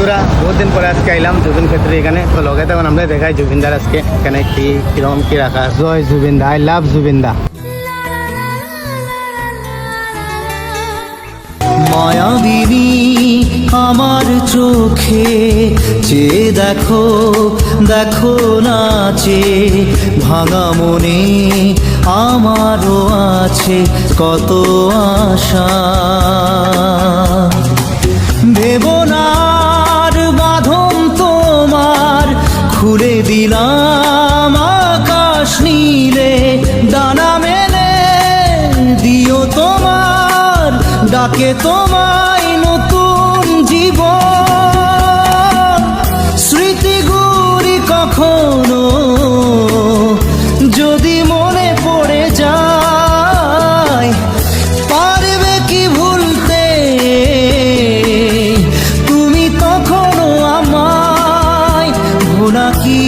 বন্ধুরা, বহুত দিন পরে আজকে আইলাম জুবিন ক্ষেত্রে এখানে। তো লগে তখন আমরা দেখাই জুবিনদার আজকে এখানে কিরকম কি রাখা। জয় জুবিনদা, আই লাভ জুবিনদা। মায়াবিনী আমার চোখে চেয়ে দেখো, দেখো নাচে ভাঙা মনে আমারও আছে কত আশা। দেবনার বাঁধন তোমার খুলে দিলাম আকাশ নীলে, ডানা মেলে দিও তোমার ডাকে তোমায় নতুন জীবন। স্মৃতিগুলি কখনো যদি মনে পড়ে যায়, পারবে কি ভুলতে তুমি তখনও আমায়? ভোলা কি